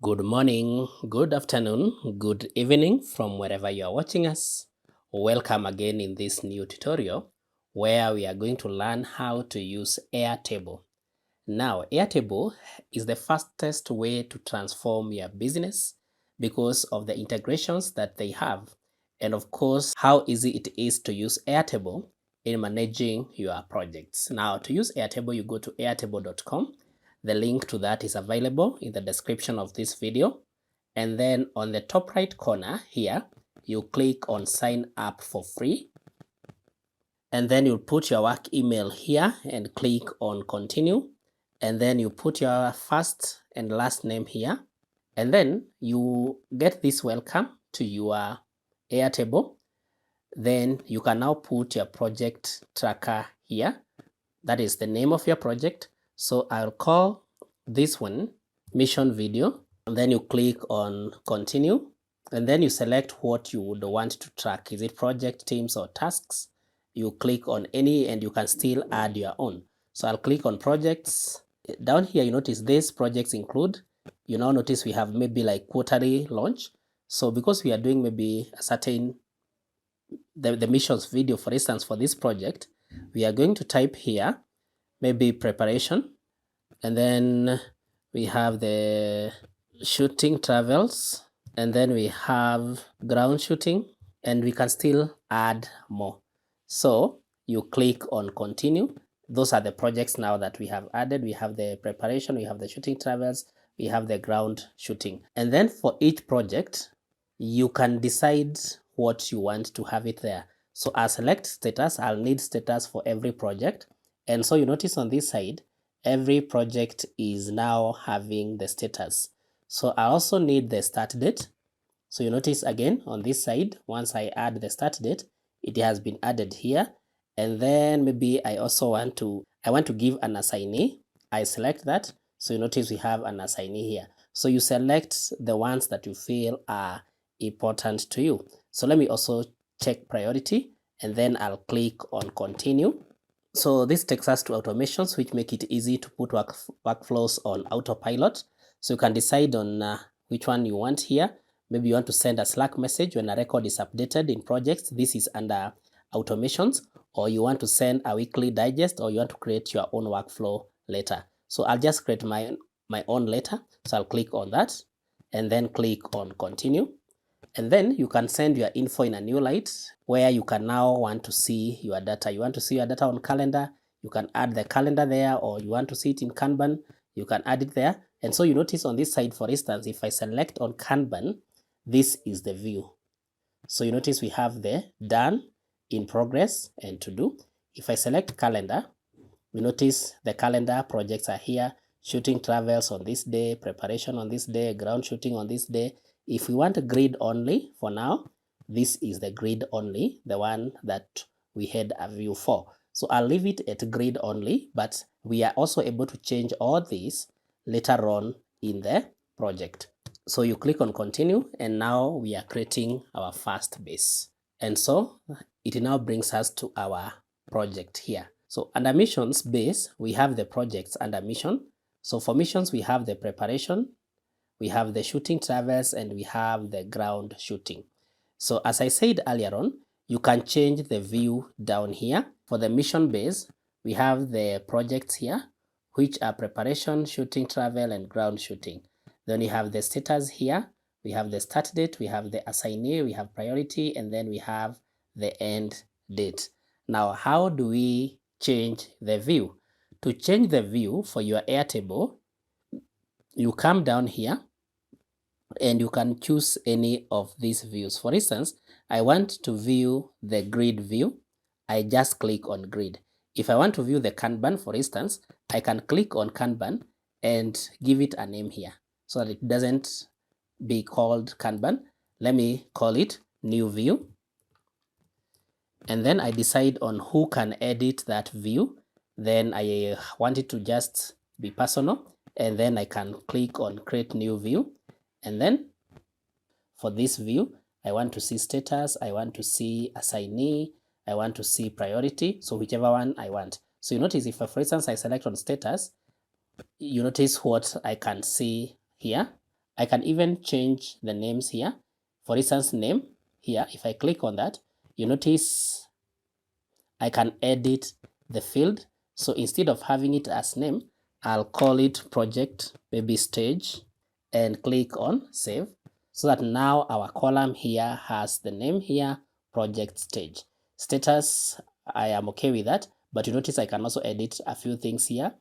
Good morning, good afternoon, good evening from wherever you are watching us. Welcome again in this new tutorial where we are going to learn how to use Airtable. Now, Airtable is the fastest way to transform your business because of the integrations that they have, and of course, how easy it is to use Airtable in managing your projects. Now, to use Airtable, you go to airtable.com. The link to that is available in the description of this video. And then on the top right corner here, you click on sign up for free. And then you put your work email here and click on continue. And then you put your first and last name here. And then you get this welcome to your Airtable. Then you can now put your project tracker here. That is the name of your project. So I'll call this one mission video. And then you click on continue. And then you select what you would want to track. Is it project, teams, or tasks? You click on any and you can still add your own. So I'll click on projects. Down here, you notice these projects include. You now notice we have maybe like quarterly launch. So because we are doing maybe a certain, the missions video, for instance, for this project, we are going to type here, maybe preparation. And then we have the shooting travels. And then we have ground shooting. And we can still add more. So you click on continue. Those are the projects now that we have added. We have the preparation, we have the shooting travels, we have the ground shooting. And then for each project, you can decide what you want to have it there. So I'll select status. I'll need status for every project. And so you notice on this side, every project is now having the status. So I also need the start date. So you notice again on this side, once I add the start date, it has been added here. And then maybe I also want to give an assignee. I select that. So you notice we have an assignee here. So you select the ones that you feel are important to you. So let me also check priority and then I'll click on continue. So this takes us to automations, which make it easy to put workflows on autopilot. So you can decide on which one you want here. Maybe you want to send a Slack message when a record is updated in projects. This is under automations. Or you want to send a weekly digest, or you want to create your own workflow later. So I'll just create my own later. So I'll click on that and then click on continue. And then you can send your info in a new light where you can now want to see your data. You want to see your data on calendar, you can add the calendar there, or you want to see it in Kanban, you can add it there. And so you notice on this side, for instance, if I select on Kanban, this is the view. So you notice we have the done, in progress, and to do. If I select calendar, we notice the calendar projects are here. Shooting travels on this day, preparation on this day, ground shooting on this day. If we want a grid only for now, this is the grid only, the one that we had a view for. So I'll leave it at grid only, but we are also able to change all these later on in the project. So you click on continue, and now we are creating our first base. And so it now brings us to our project here. So under missions base, we have the projects under mission. So for missions, we have the preparation, we have the shooting travels, and we have the ground shooting. So as I said earlier on, you can change the view down here. For the mission base, we have the projects here, which are preparation, shooting travel, and ground shooting. Then we have the status here, we have the start date, we have the assignee, we have priority, and then we have the end date. Now, how do we change the view? To change the view for your Airtable, you come down here and you can choose any of these views. For instance, I want to view the grid view. I just click on grid. If I want to view the Kanban, for instance, I can click on Kanban and give it a name here so that it doesn't be called Kanban. Let me call it new view. And then I decide on who can edit that view. Then I want it to just be personal. And then I can click on create new view. And then for this view, I want to see status, I want to see assignee, I want to see priority. So whichever one I want. So you notice if, for instance, I select on status, you notice what I can see here. I can even change the names here. For instance, name here, if I click on that, you notice I can edit the field. So instead of having it as name, I'll call it project, maybe stage, and click on save, so that now our column here has the name here, project stage. Status, I am okay with that, but you notice I can also edit a few things here.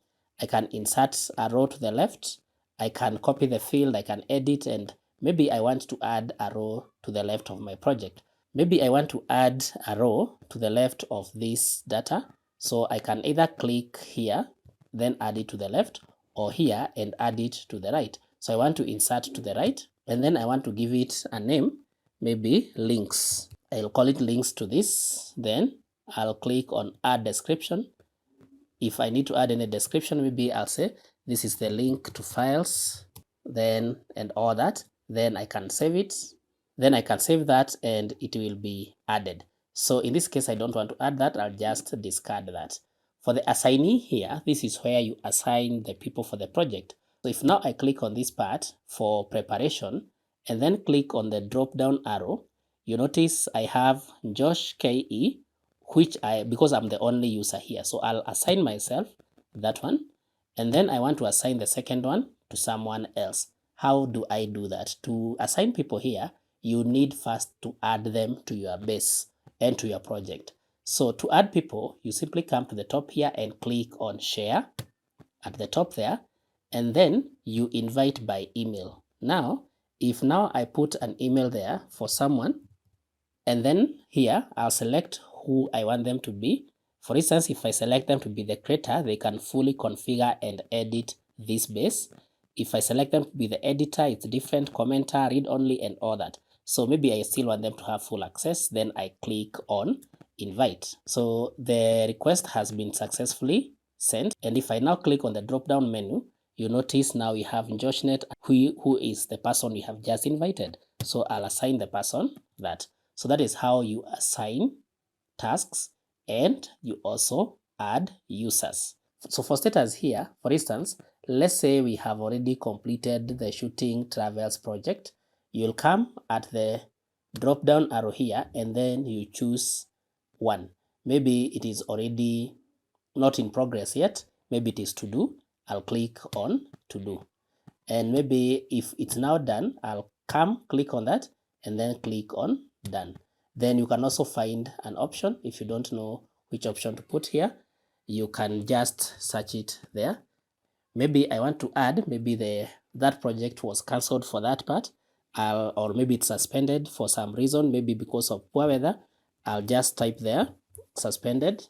I can insert a row to the left, I can copy the field, I can edit, and maybe I want to add a row to the left of my project. Maybe I want to add a row to the left of this data. So I can either click here, then add it to the left, or here and add it to the right. So I want to insert to the right, and then I want to give it a name, maybe links. I'll call it links to this. Then I'll click on add description. If I need to add any description, maybe I'll say this is the link to files, then and all that. Then I can save it. Then I can save that and it will be added. So in this case, I don't want to add that. I'll just discard that. For the assignee here, this is where you assign the people for the project. So if now I click on this part for preparation and then click on the drop down arrow, you notice I have Josh KE, which because I'm the only user here. So I'll assign myself that one. And then I want to assign the second one to someone else. How do I do that? To assign people here, you need first to add them to your base and to your project. So to add people, you simply come to the top here and click on share at the top there, and then you invite by email. Now, if now I put an email there for someone, and then here I'll select who I want them to be. For instance, if I select them to be the creator, they can fully configure and edit this base. If I select them to be the editor, it's different, commenter, read only, and all that. So maybe I still want them to have full access, then I click on invite. So the request has been successfully sent. And if I now click on the drop-down menu, you notice now we have JoshNet, who is the person we have just invited. So I'll assign the person that. So that is how you assign tasks and you also add users. So for status here, for instance, let's say we have already completed the shooting travels project. You'll come at the drop down arrow here and then you choose one. Maybe it is already not in progress yet. Maybe it is to do. I'll click on to do. And maybe if it's now done, I'll come click on that and then click on done. Then you can also find an option. If you don't know which option to put here, you can just search it there. Maybe I want to add, maybe that project was cancelled for that part, or maybe it's suspended for some reason, maybe because of poor weather. I'll just type there suspended,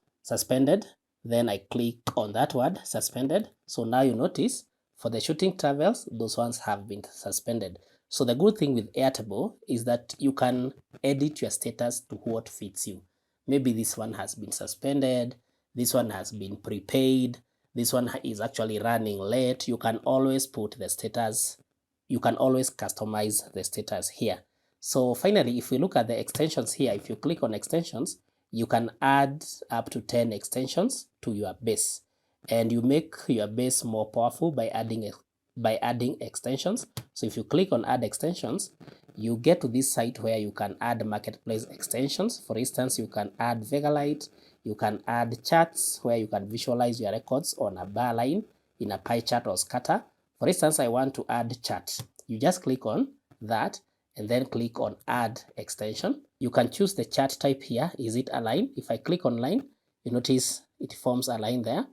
then I click on that word suspended. So now you notice for the shooting travels, those ones have been suspended. So the good thing with Airtable is that you can edit your status to what fits you. Maybe this one has been suspended, this one has been prepaid, this one is actually running late. You can always put the status, you can always customize the status here. So finally, if we look at the extensions here, if you click on extensions, you can add up to 10 extensions to your base, and you make your base more powerful by adding extensions. So if you click on add extensions, you get to this site where you can add marketplace extensions. For instance, you can add Vegalite, you can add charts where you can visualize your records on a bar line, in a pie chart or scatter. For instance, I want to add chart. You just click on that and then click on add extension. You can choose the chart type here. Is it a line? If I click on line, you notice it forms a line there.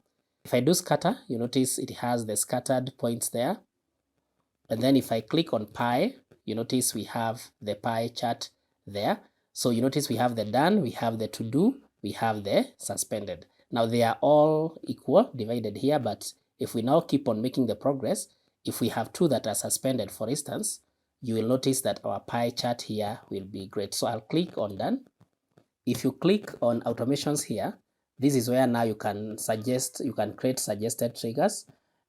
If I do scatter, you notice it has the scattered points there. And then if I click on pie, you notice we have the pie chart there. So you notice we have the done, we have the to do, we have the suspended. Now they are all equal divided here, but if we now keep on making the progress, if we have two that are suspended, for instance, you will notice that our pie chart here will be great. So I'll click on done. If you click on automations here, this is where now you can create suggested triggers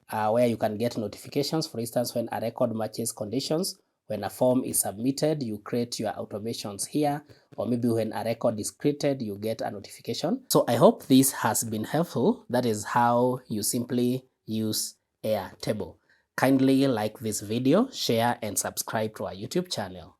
where you can get notifications. For instance, when a record matches conditions, when a form is submitted, you create your automations here, or maybe when a record is created, you get a notification. So I hope this has been helpful. That is how you simply use Airtable. Kindly like this video, share and subscribe to our YouTube channel.